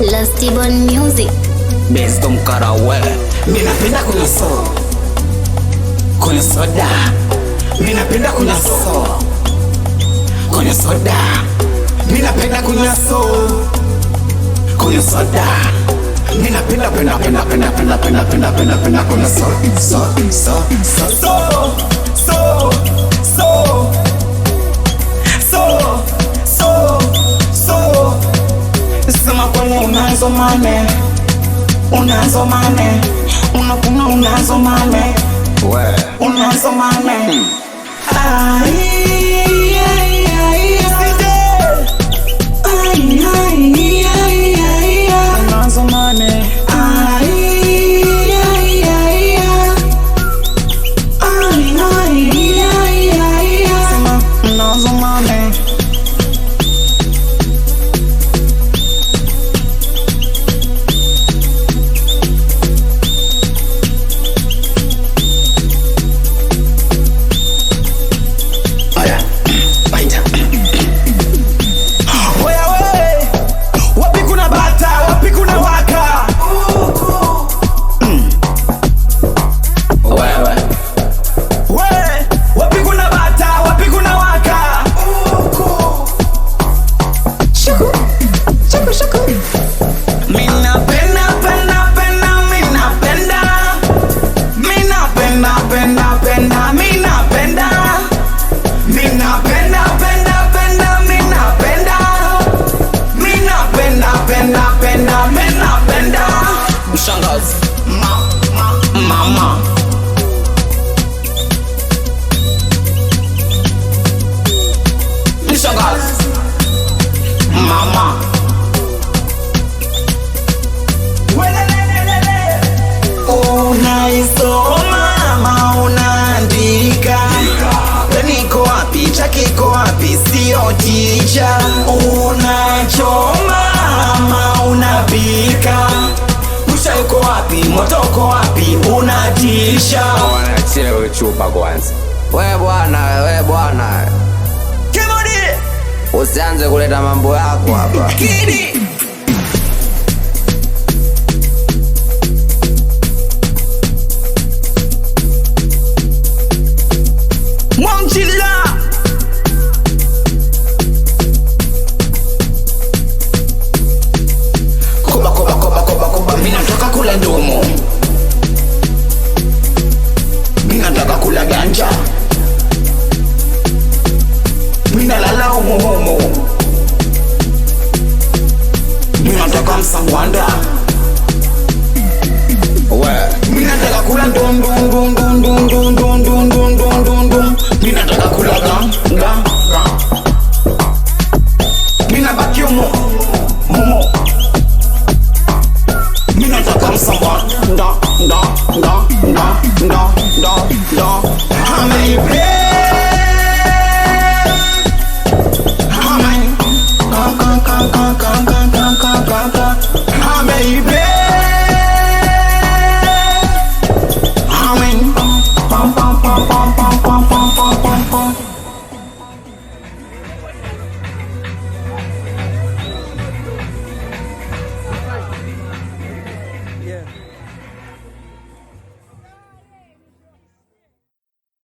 Lastborn Music. Best mkarawe. Minapenda kunywa kunywa soda. Minapenda kunywa kunywa soda. Minapenda kunywa kunywa soda. Minapenda kunywa Sema kwani unazo mane, unazo mane, unakuna unazo mane, unazo mane. Unazo mane. Sema unazo mane. Mshangazi, mama, mshangazi, mama, unaisoma ama unaandika? Niko wapi, chakiko wapi, sio ticha. Unachoma ama unapika? Uko wapi, moto uko wapi, unatisha. Wanachile uchupa kwanza. We bwana Kimodi, usianze kuleta mambo yako hapa. Kidi Mwangchila Koba minatoka kula ndomo. Minataka kula ganja. Minalala umuhomo.